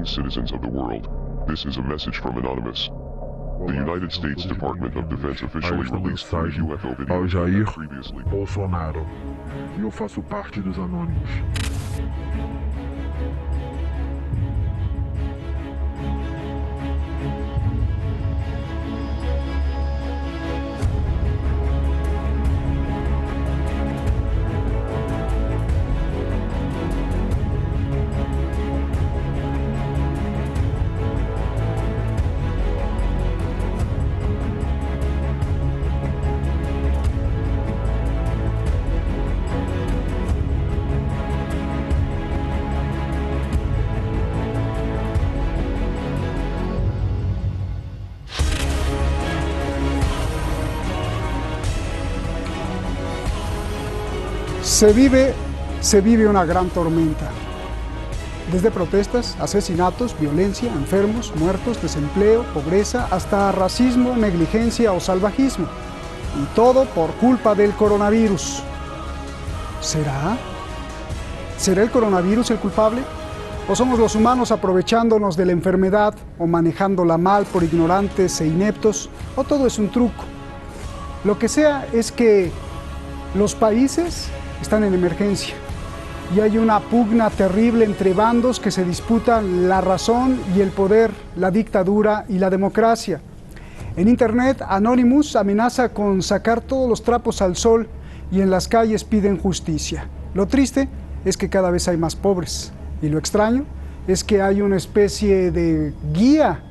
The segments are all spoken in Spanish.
well-being citizens of the world. This is a message from Anonymous. The United States Department of Defense officially released 3 UFO ao videos Jair previously. Bolsonaro. E eu faço parte dos anônimos. Se vive una gran tormenta. Desde protestas, asesinatos, violencia, enfermos, muertos, desempleo, pobreza, hasta racismo, negligencia o salvajismo. Y todo por culpa del coronavirus. ¿Será? ¿Será el coronavirus el culpable? ¿O somos los humanos aprovechándonos de la enfermedad o manejándola mal por ignorantes e ineptos? ¿O todo es un truco? Lo que sea es que los países están en emergencia y hay una pugna terrible entre bandos que se disputan la razón y el poder, la dictadura y la democracia. En Internet, Anonymous amenaza con sacar todos los trapos al sol y en las calles piden justicia. Lo triste es que cada vez hay más pobres y lo extraño es que hay una especie de guía,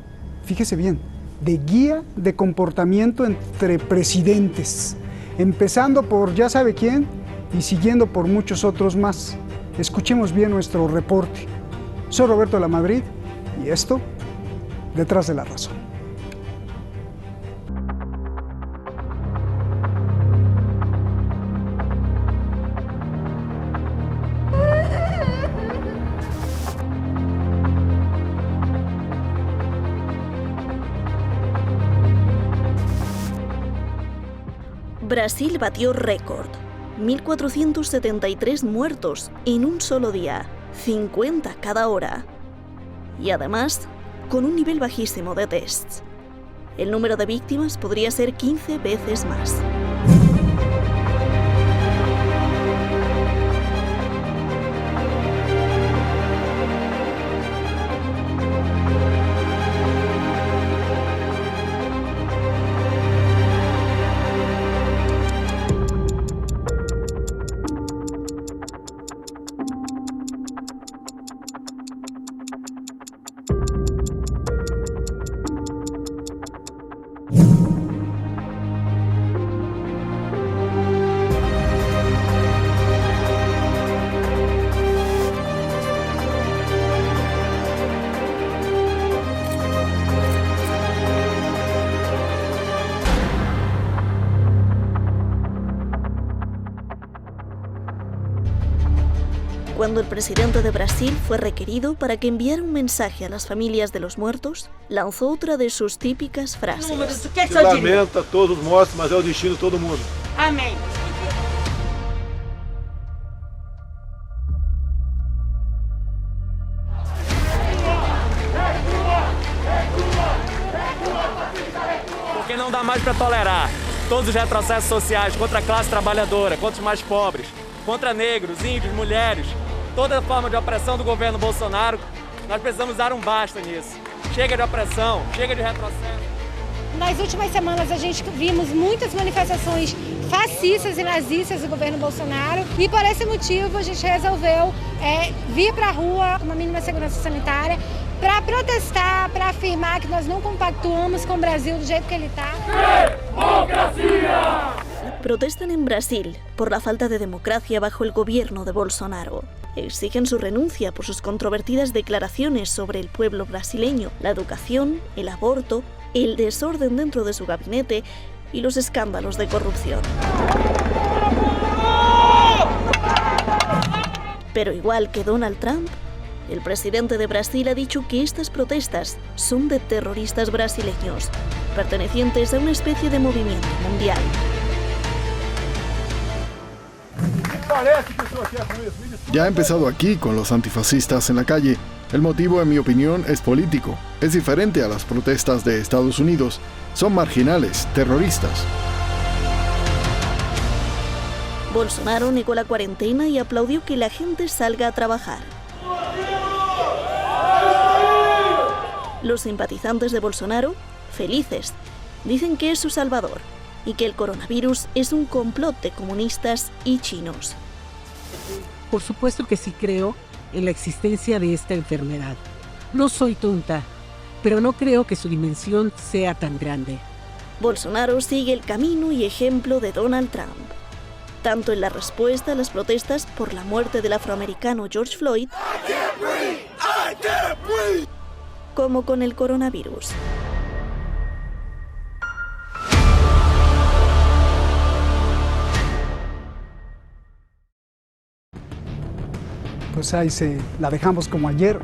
fíjese bien, de guía de comportamiento entre presidentes, empezando por ya sabe quién y siguiendo por muchos otros más. Escuchemos bien nuestro reporte. Soy Roberto Lamadrid y esto, Detrás de la Razón. Brasil batió récord. 1.473 muertos en un solo día, 50 cada hora. Y además, con un nivel bajísimo de tests. El número de víctimas podría ser 15 veces más. Cuando el presidente de Brasil fue requerido para que enviara un mensaje a las familias de los muertos, lanzó otra de sus típicas frases. Se lamenta todos os mortos, mas é o destino de todo mundo. Amém. Porque não dá mais para tolerar todos os retrocessos sociais contra a classe trabalhadora, contra os mais pobres, contra negros, índios, mulheres, toda forma de opressão do governo Bolsonaro. Nós precisamos dar um basta nisso. Chega de opressão, chega de retrocesso. Nas últimas semanas a gente vimos muitas manifestações fascistas e nazistas do governo Bolsonaro e por esse motivo a gente resolveu vir para a rua com uma mínima segurança sanitária para protestar, para afirmar que nós não compactuamos com o Brasil do jeito que ele está. ¡Democracia! Protestan en Brasil por la falta de democracia bajo el gobierno de Bolsonaro. Exigen su renuncia por sus controvertidas declaraciones sobre el pueblo brasileño, la educación, el aborto, el desorden dentro de su gabinete y los escándalos de corrupción. Pero igual que Donald Trump, el presidente de Brasil ha dicho que estas protestas son de terroristas brasileños, pertenecientes a una especie de movimiento mundial. Ya ha empezado aquí con los antifascistas en la calle. El motivo, en mi opinión, es político. Es diferente a las protestas de Estados Unidos. Son marginales, terroristas. Bolsonaro negó la cuarentena y aplaudió que la gente salga a trabajar. Los simpatizantes de Bolsonaro, felices, dicen que es su salvador y que el coronavirus es un complot de comunistas y chinos. Por supuesto que sí creo en la existencia de esta enfermedad. No soy tonta, pero no creo que su dimensión sea tan grande. Bolsonaro sigue el camino y ejemplo de Donald Trump, tanto en la respuesta a las protestas por la muerte del afroamericano George Floyd, como con el coronavirus. Pues ahí la dejamos como ayer,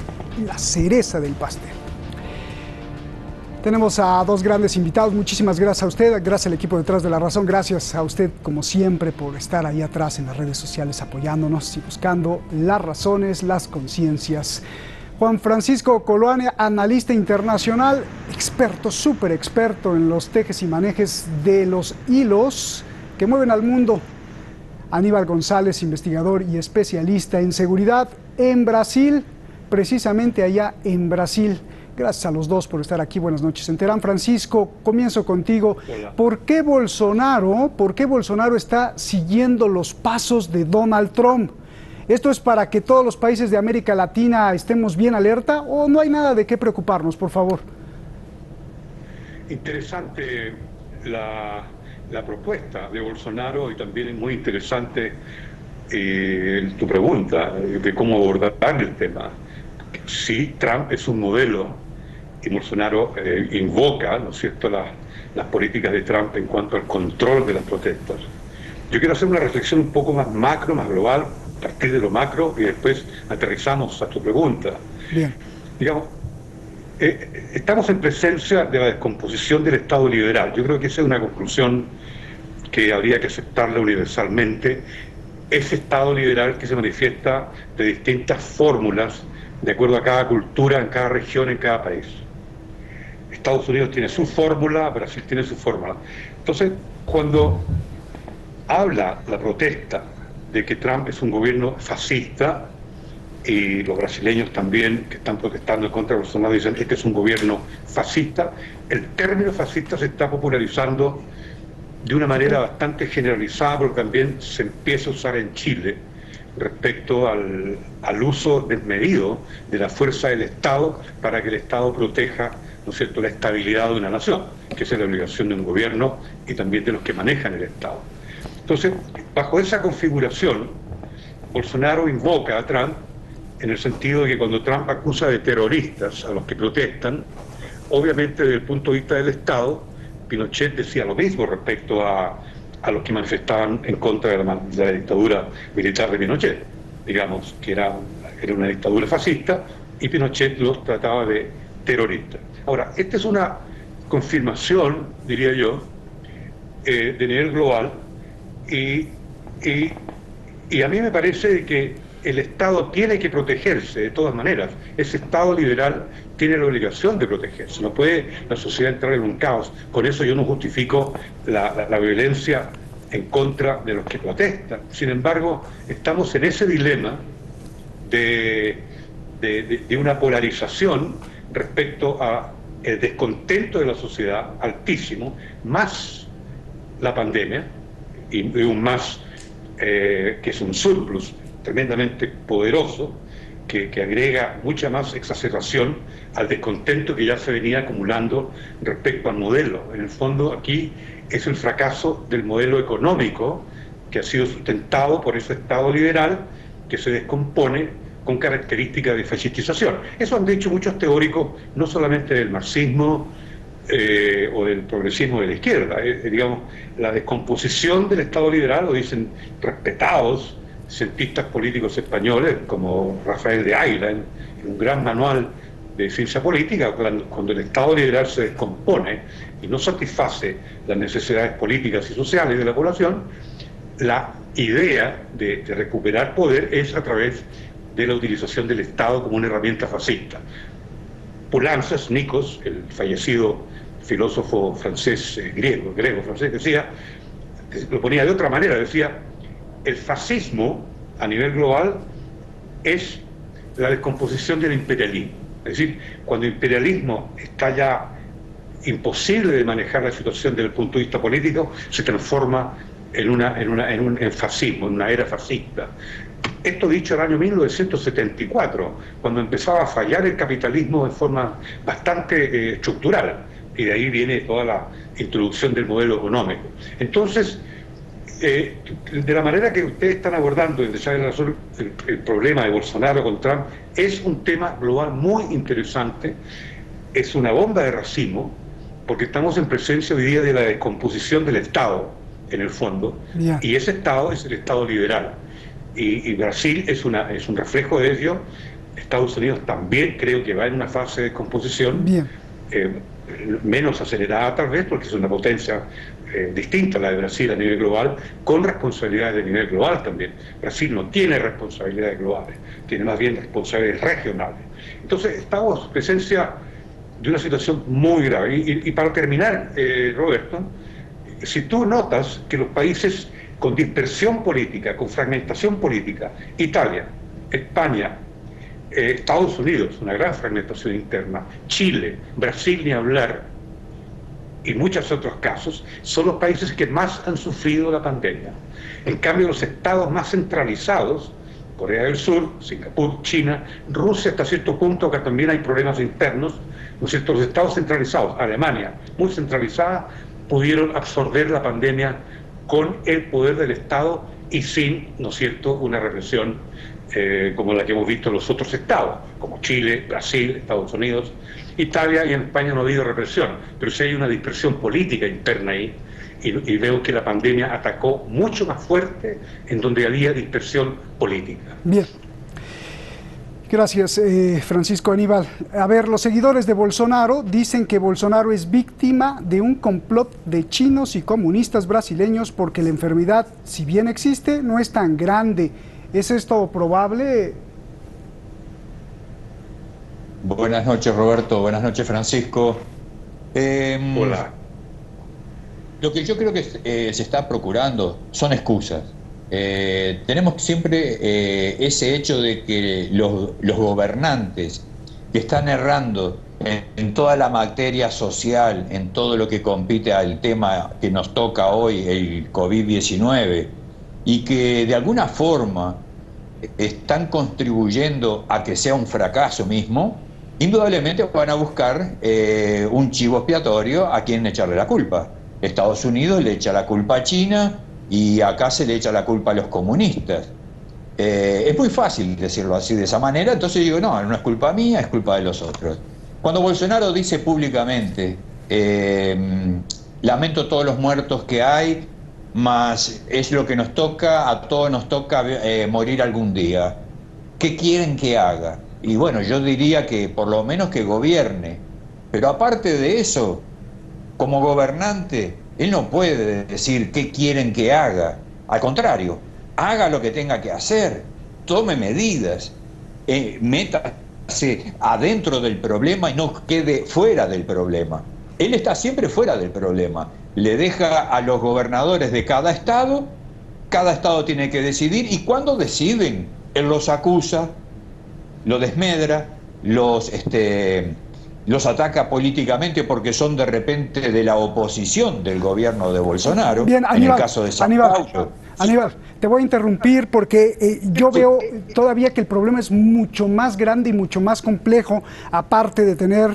la cereza del pastel. Tenemos a dos grandes invitados. Muchísimas gracias a usted, gracias al equipo detrás de La Razón, gracias a usted como siempre por estar ahí atrás en las redes sociales apoyándonos y buscando las razones, las conciencias. Juan Francisco Coloane, analista internacional, experto, súper experto en los tejes y manejes de los hilos que mueven al mundo. Aníbal González, investigador y especialista en seguridad en Brasil, precisamente allá en Brasil. Gracias a los dos por estar aquí. Buenas noches en Teherán. Francisco, comienzo contigo. Hola. ¿Por qué Bolsonaro está siguiendo los pasos de Donald Trump? ¿Esto es para que todos los países de América Latina estemos bien alerta o no hay nada de qué preocuparnos, por favor? Interesante la propuesta de Bolsonaro y también es muy interesante tu pregunta de cómo abordar el tema. Sí, Trump es un modelo y Bolsonaro invoca, ¿no es cierto?, las políticas de Trump en cuanto al control de las protestas. Yo quiero hacer una reflexión un poco más macro, más global, a partir de lo macro y después aterrizamos a tu pregunta. Bien. Digamos, estamos en presencia de la descomposición del Estado liberal. Yo creo que esa es una conclusión que habría que aceptarla universalmente. Ese Estado liberal que se manifiesta de distintas fórmulas de acuerdo a cada cultura, en cada región, en cada país. Estados Unidos tiene su fórmula, Brasil tiene su fórmula. Entonces, cuando habla la protesta de que Trump es un gobierno fascista, y los brasileños también que están protestando en contra de Bolsonaro dicen este es un gobierno fascista, el término fascista se está popularizando de una manera bastante generalizada porque también se empieza a usar en Chile respecto al uso desmedido de la fuerza del Estado para que el Estado proteja, ¿no es cierto?, la estabilidad de una nación, que esa es la obligación de un gobierno y también de los que manejan el Estado. Entonces, bajo esa configuración, Bolsonaro invoca a Trump en el sentido de que cuando Trump acusa de terroristas a los que protestan, obviamente desde el punto de vista del Estado, Pinochet decía lo mismo respecto a los que manifestaban en contra de la dictadura militar de Pinochet, digamos, que era una dictadura fascista, y Pinochet los trataba de terroristas. Ahora, esta es una confirmación, diría yo, de nivel global, y a mí me parece que el Estado tiene que protegerse de todas maneras. Ese Estado liberal tiene la obligación de protegerse. No puede la sociedad entrar en un caos. Con eso yo no justifico la violencia en contra de los que protestan. Sin embargo, estamos en ese dilema de una polarización respecto a el descontento de la sociedad altísimo, más la pandemia, y un más que es un surplus tremendamente poderoso, que agrega mucha más exacerbación al descontento que ya se venía acumulando respecto al modelo. En el fondo aquí es el fracaso del modelo económico que ha sido sustentado por ese Estado liberal que se descompone con características de fascistización. Eso han dicho muchos teóricos, no solamente del marxismo o del progresismo de la izquierda. Digamos, la descomposición del Estado liberal, lo dicen respetados cientistas políticos españoles como Rafael de Ayla en un gran manual de ciencia política. Cuando el Estado liberal se descompone y no satisface las necesidades políticas y sociales de la población, la idea de recuperar poder es a través de la utilización del Estado como una herramienta fascista. Poulantzas, Nikos, el fallecido filósofo francés, griego francés, decía, lo ponía de otra manera, decía, el fascismo a nivel global es la descomposición del imperialismo. Es decir, cuando el imperialismo está ya imposible de manejar la situación desde el punto de vista político, se transforma en un fascismo, en una era fascista. Esto dicho en el año 1974, cuando empezaba a fallar el capitalismo de forma bastante estructural, y de ahí viene toda la introducción del modelo económico. Entonces, de la manera que ustedes están abordando el problema de Bolsonaro con Trump, es un tema global muy interesante, es una bomba de racimo, porque estamos en presencia hoy día de la descomposición del Estado, en el fondo, y ese Estado es el Estado liberal. Y Brasil es un reflejo de ello. Estados Unidos también creo que va en una fase de descomposición, menos acelerada tal vez, porque es una potencia distinta a la de Brasil a nivel global, con responsabilidades de nivel global también. Brasil no tiene responsabilidades globales, tiene más bien responsabilidades regionales. Entonces estamos en presencia de una situación muy grave. Y para terminar, Roberto, si tú notas que los países con dispersión política, con fragmentación política, Italia, España, Estados Unidos, una gran fragmentación interna, Chile, Brasil ni hablar, y muchos otros casos, son los países que más han sufrido la pandemia. En cambio, los estados más centralizados, Corea del Sur, Singapur, China, Rusia hasta cierto punto, que también hay problemas internos, ¿no es cierto? Los estados centralizados, Alemania, muy centralizada, pudieron absorber la pandemia con el poder del Estado y sin, ¿no es cierto?, una represión como la que hemos visto en los otros estados, como Chile, Brasil, Estados Unidos. Italia y en España no ha habido represión, pero sí hay una dispersión política interna ahí, y veo que la pandemia atacó mucho más fuerte en donde había dispersión política. Bien. Gracias, Francisco Aníbal. A ver, los seguidores de Bolsonaro dicen que Bolsonaro es víctima de un complot de chinos y comunistas brasileños porque la enfermedad, si bien existe, no es tan grande. ¿Es esto probable? Buenas noches, Roberto. Buenas noches, Francisco. Hola. Lo que yo creo que se está procurando son excusas. Tenemos siempre ese hecho de que los gobernantes que están errando en toda la materia social, en todo lo que compite al tema que nos toca hoy, el COVID-19, y que de alguna forma están contribuyendo a que sea un fracaso mismo, indudablemente van a buscar un chivo expiatorio a quien echarle la culpa. Estados Unidos le echa la culpa a China y acá se le echa la culpa a los comunistas. Es muy fácil decirlo así, de esa manera, entonces digo, no es culpa mía, es culpa de los otros. Cuando Bolsonaro dice públicamente, lamento todos los muertos que hay, mas es lo que nos toca, a todos nos toca morir algún día. ¿Qué quieren que haga? Y bueno, yo diría que por lo menos que gobierne. Pero aparte de eso, como gobernante, él no puede decir qué quieren que haga. Al contrario, haga lo que tenga que hacer, tome medidas, métase adentro del problema y no quede fuera del problema. Él está siempre fuera del problema. Le deja a los gobernadores de cada estado tiene que decidir, y cuando deciden, él los acusa, lo desmedra, los ataca políticamente porque son de repente de la oposición del gobierno de Bolsonaro. Bien, Aníbal, en el caso de São Paulo. Aníbal, te voy a interrumpir porque yo veo todavía que el problema es mucho más grande y mucho más complejo, aparte de tener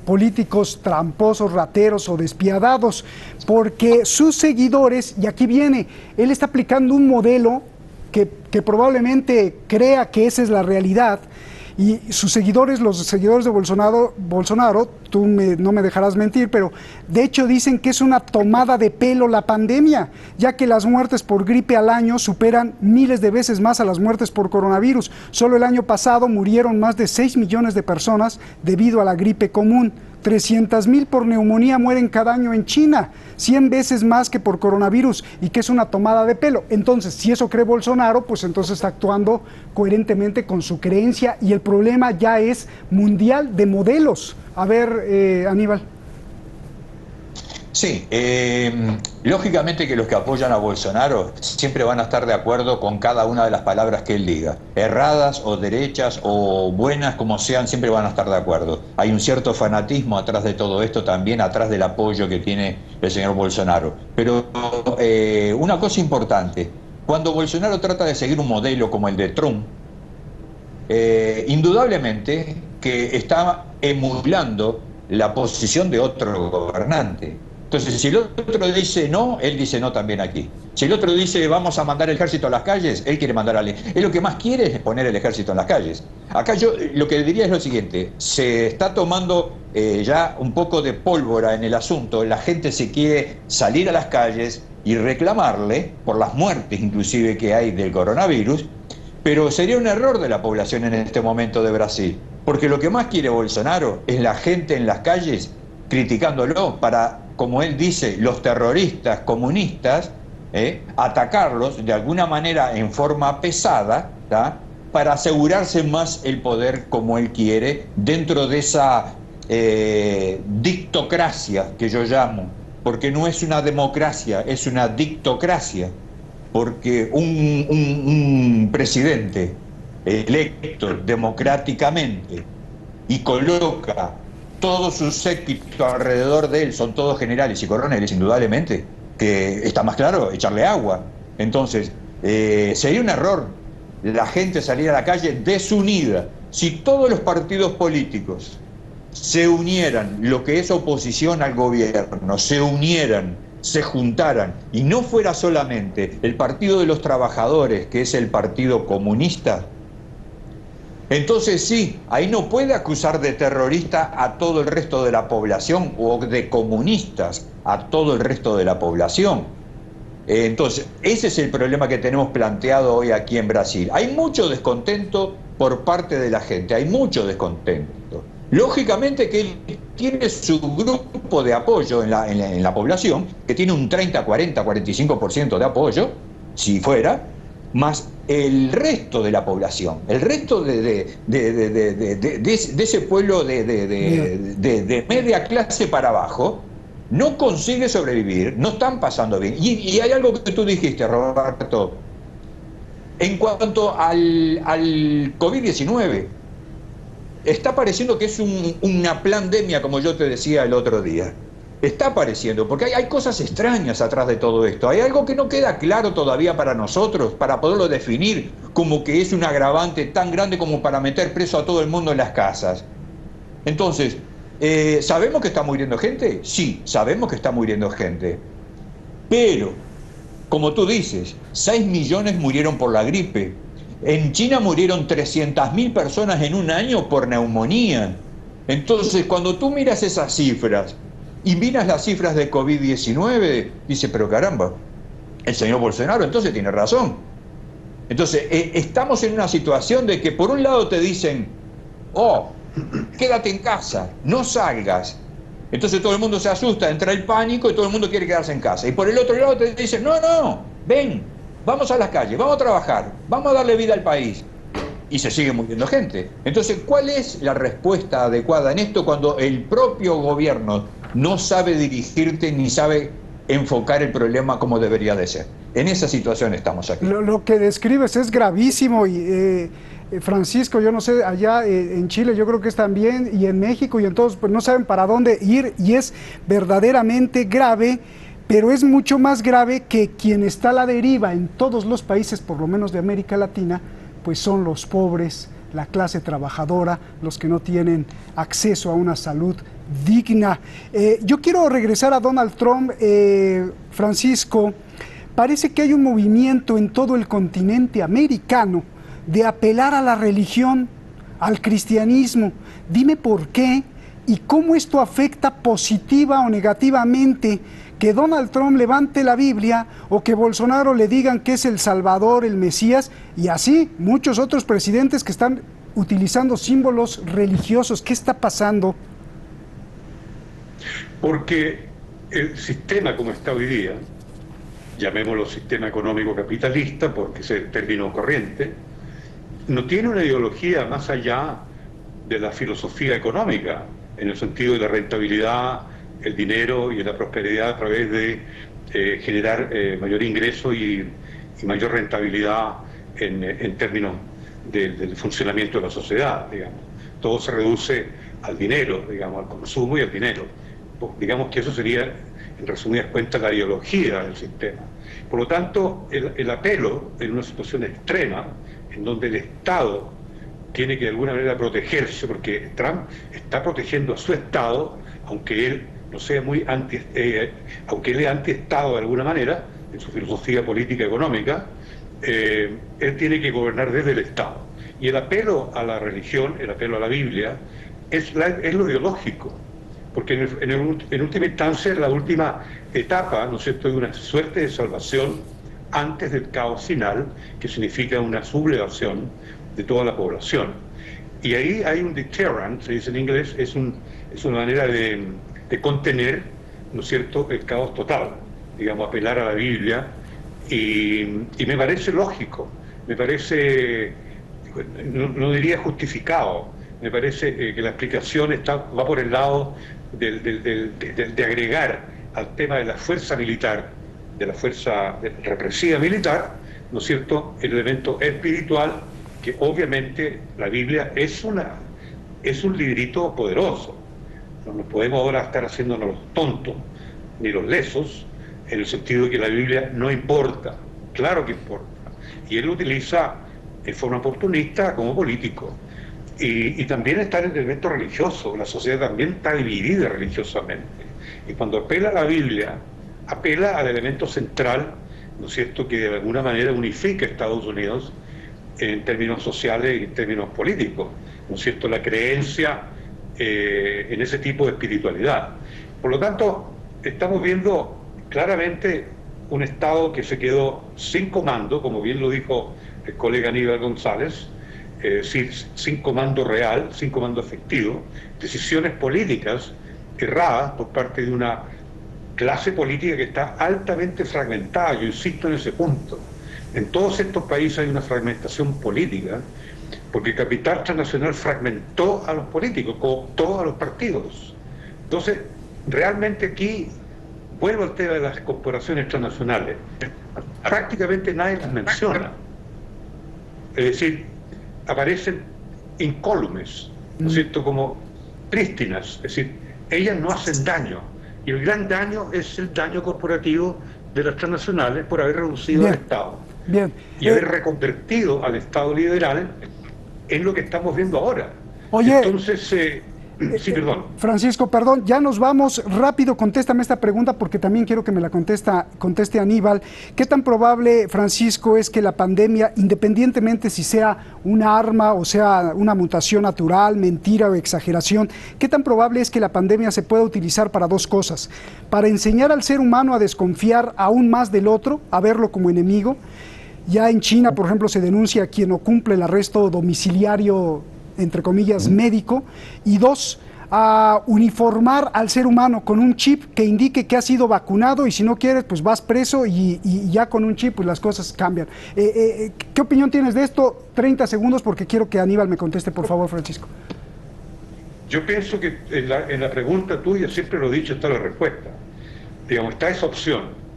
políticos tramposos, rateros o despiadados, porque sus seguidores, y aquí viene, él está aplicando un modelo que probablemente crea que esa es la realidad. Y sus seguidores, los seguidores de Bolsonaro, tú no me dejarás mentir, pero de hecho dicen que es una tomada de pelo la pandemia, ya que las muertes por gripe al año superan miles de veces más a las muertes por coronavirus. Solo el año pasado murieron más de 6 millones de personas debido a la gripe común. 300,000 por neumonía mueren cada año en China, 100 veces más que por coronavirus, y que es una tomada de pelo. Entonces, si eso cree Bolsonaro, pues entonces está actuando coherentemente con su creencia, y el problema ya es mundial de modelos. A ver, Aníbal. Sí, lógicamente que los que apoyan a Bolsonaro siempre van a estar de acuerdo con cada una de las palabras que él diga. Erradas o derechas o buenas como sean, siempre van a estar de acuerdo. Hay un cierto fanatismo atrás de todo esto también, atrás del apoyo que tiene el señor Bolsonaro. Pero una cosa importante, cuando Bolsonaro trata de seguir un modelo como el de Trump, indudablemente que está emulando la posición de otro gobernante. Entonces, si el otro dice no, él dice no también aquí. Si el otro dice vamos a mandar el ejército a las calles, él quiere mandar él lo que más quiere es poner el ejército en las calles. Acá yo lo que diría es lo siguiente, se está tomando ya un poco de pólvora en el asunto, la gente se quiere salir a las calles y reclamarle por las muertes inclusive que hay del coronavirus, pero sería un error de la población en este momento de Brasil, porque lo que más quiere Bolsonaro es la gente en las calles criticándolo para, como él dice, los terroristas comunistas, atacarlos de alguna manera en forma pesada, ¿tá? Para asegurarse más el poder como él quiere, dentro de esa dictocracia que yo llamo, porque no es una democracia, es una dictocracia, porque un presidente electo democráticamente y coloca todo su séquito alrededor de él, son todos generales y coroneles, indudablemente, que está más claro, echarle agua. Entonces, sería un error la gente salir a la calle desunida. Si todos los partidos políticos se unieran, lo que es oposición al gobierno, se unieran, se juntaran, y no fuera solamente el Partido de los Trabajadores, que es el Partido Comunista, entonces sí, ahí no puede acusar de terrorista a todo el resto de la población o de comunistas a todo el resto de la población. Entonces, ese es el problema que tenemos planteado hoy aquí en Brasil. Hay mucho descontento por parte de la gente, hay mucho descontento. Lógicamente que él tiene su grupo de apoyo en la población, que tiene un 30, 40, 45% de apoyo, si fuera, más el resto de la población, el resto de ese pueblo de media clase para abajo, no consigue sobrevivir, no están pasando bien. Y hay algo que tú dijiste, Roberto, en cuanto al COVID-19, está pareciendo que es una pandemia, como yo te decía el otro día. Está apareciendo, porque hay cosas extrañas atrás de todo esto. Hay algo que no queda claro todavía para nosotros, para poderlo definir como que es un agravante tan grande como para meter preso a todo el mundo en las casas. Entonces, ¿sabemos que está muriendo gente? Sí, sabemos que está muriendo gente. Pero, como tú dices, 6 millones murieron por la gripe. En China murieron 300.000 personas en un año por neumonía. Entonces, cuando tú miras esas cifras, y miras las cifras de COVID-19, dice, pero caramba, el señor Bolsonaro entonces tiene razón. Entonces, estamos en una situación de que por un lado te dicen, oh, quédate en casa, no salgas. Entonces todo el mundo se asusta, entra el pánico y todo el mundo quiere quedarse en casa. Y por el otro lado te dicen, no, ven, vamos a las calles, vamos a trabajar, vamos a darle vida al país. Y se sigue muriendo gente. Entonces, ¿cuál es la respuesta adecuada en esto cuando el propio gobierno no sabe dirigirte ni sabe enfocar el problema como debería de ser? En esa situación estamos aquí. Lo que describes es gravísimo y Francisco, yo no sé, allá en Chile yo creo que es también, y en México y en todos, pues no saben para dónde ir, y es verdaderamente grave, pero es mucho más grave que quien está a la deriva en todos los países, por lo menos de América Latina, pues son los pobres, la clase trabajadora, los que no tienen acceso a una salud digna. Yo quiero regresar a Donald Trump, Francisco. Parece que hay un movimiento en todo el continente americano de apelar a la religión, al cristianismo. Dime por qué y cómo esto afecta positiva o negativamente que Donald Trump levante la Biblia o que Bolsonaro le digan que es el Salvador, el Mesías, y así muchos otros presidentes que están utilizando símbolos religiosos. ¿Qué está pasando? Porque el sistema como está hoy día, llamémoslo sistema económico capitalista porque es el término corriente, no tiene una ideología más allá de la filosofía económica, en el sentido de la rentabilidad, el dinero y la prosperidad a través de generar mayor ingreso y mayor rentabilidad en términos del funcionamiento de la sociedad, digamos. Todo se reduce al dinero, digamos, al consumo y al dinero. Digamos que eso sería, en resumidas cuentas, la ideología del sistema. Por lo tanto, el apelo en una situación extrema, en donde el Estado tiene que de alguna manera protegerse, porque Trump está protegiendo a su Estado, aunque él no sea aunque él es anti-Estado de alguna manera, en su filosofía política económica, él tiene que gobernar desde el Estado. Y el apelo a la religión, el apelo a la Biblia, es lo ideológico, porque en última instancia es la última etapa, ¿no es cierto?, de una suerte de salvación antes del caos final, que significa una sublevación de toda la población. Y ahí hay un deterrent, se dice en inglés, es una manera de contener, ¿no es cierto?, el caos total, digamos, apelar a la Biblia, y me parece lógico, me parece, no diría justificado, me parece que la explicación va por el lado de agregar al tema de la fuerza militar, de la fuerza represiva militar, ¿no es cierto?, el elemento espiritual, que obviamente la Biblia es un librito poderoso. No nos podemos ahora estar haciéndonos los tontos ni los lesos, en el sentido de que la Biblia no importa, claro que importa, y él lo utiliza en forma oportunista como político. Y también está el elemento religioso, la sociedad también está dividida religiosamente, y cuando apela a la Biblia, apela al elemento central, ¿no es cierto?, que de alguna manera unifica a Estados Unidos en términos sociales y en términos políticos, ¿no es cierto?, la creencia en ese tipo de espiritualidad. Por lo tanto, estamos viendo claramente un Estado que se quedó sin comando, como bien lo dijo el colega Aníbal González, sin comando real, sin comando efectivo, decisiones políticas erradas por parte de una clase política que está altamente fragmentada. Yo insisto en ese punto. En todos estos países hay una fragmentación política, porque el capital transnacional fragmentó a los políticos, cooptó a los partidos. Entonces, realmente aquí, vuelvo al tema de las corporaciones transnacionales, prácticamente nadie las menciona. Es decir, aparecen incólumes, ¿no es cierto?, como prístinas, es decir, ellas no hacen daño, y el gran daño es el daño corporativo de las transnacionales por haber reducido al Estado y haber reconvertido al Estado liberal en lo que estamos viendo ahora. Oye, entonces, sí, perdón. Francisco, perdón, ya nos vamos. Rápido, contéstame esta pregunta porque también quiero que me la conteste Aníbal. ¿Qué tan probable, Francisco, es que la pandemia, independientemente si sea una arma o sea una mutación natural, mentira o exageración, qué tan probable es que la pandemia se pueda utilizar para dos cosas? Para enseñar al ser humano a desconfiar aún más del otro, a verlo como enemigo. Ya en China, por ejemplo, se denuncia a quien no cumple el arresto domiciliario, entre comillas, médico, y dos, a uniformar al ser humano con un chip que indique que ha sido vacunado, y si no quieres, pues vas preso, y ya con un chip pues las cosas cambian. ¿Qué opinión tienes de esto? 30 segundos porque quiero que Aníbal me conteste, por favor, Francisco. Yo pienso que en la pregunta tuya, siempre lo he dicho, está la respuesta. Digamos, está esa opción.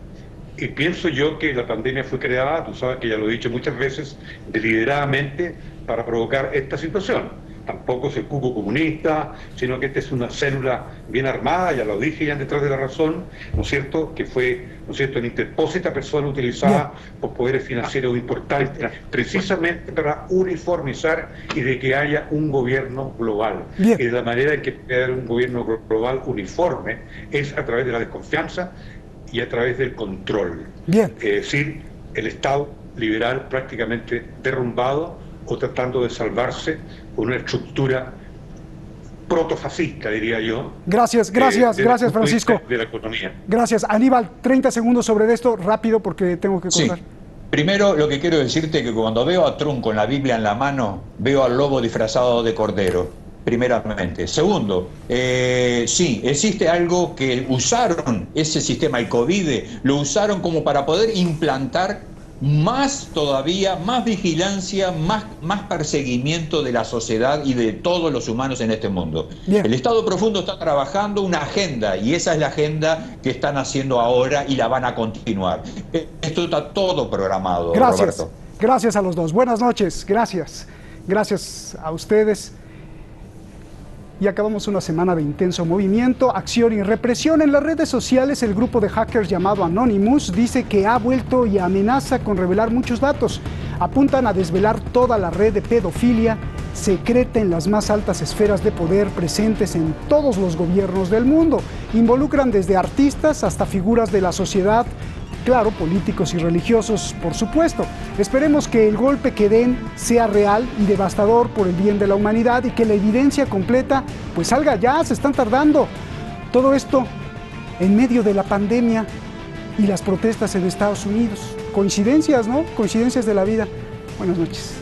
Y pienso yo que la pandemia fue creada, tú sabes que ya lo he dicho muchas veces, deliberadamente para provocar esta situación. Tampoco es el cuco comunista, sino que esta es una célula bien armada, ya lo dije ya detrás de la razón, ¿no es cierto?, que fue, ¿no es cierto?, en interpósita persona utilizada por poderes financieros importantes, precisamente para uniformizar y de que haya un gobierno global. Y de la manera en que puede haber un gobierno global uniforme es a través de la desconfianza y a través del control. Es decir, el Estado liberal prácticamente derrumbado o tratando de salvarse con una estructura protofascista, diría yo. Gracias, Francisco. De la economía. Gracias. Aníbal, 30 segundos sobre esto, rápido, porque tengo que cortar. Sí. Primero, lo que quiero decirte es que cuando veo a Trump con la Biblia en la mano, veo al lobo disfrazado de cordero. primeramente. Segundo, sí, existe algo que usaron ese sistema, el COVID, lo usaron como para poder implantar más todavía, más vigilancia, más perseguimiento de la sociedad y de todos los humanos en este mundo. Bien. El Estado Profundo está trabajando una agenda y esa es la agenda que están haciendo ahora y la van a continuar. Esto está todo programado, gracias. Roberto. Gracias a los dos. Buenas noches. Gracias. Gracias a ustedes. Y acabamos una semana de intenso movimiento, acción y represión. En las redes sociales, el grupo de hackers llamado Anonymous dice que ha vuelto y amenaza con revelar muchos datos. Apuntan a desvelar toda la red de pedofilia secreta en las más altas esferas de poder presentes en todos los gobiernos del mundo. Involucran desde artistas hasta figuras de la sociedad, claro, políticos y religiosos, por supuesto. Esperemos que el golpe que den sea real y devastador por el bien de la humanidad y que la evidencia completa pues salga ya, se están tardando. Todo esto en medio de la pandemia y las protestas en Estados Unidos. Coincidencias, ¿no? Coincidencias de la vida. Buenas noches.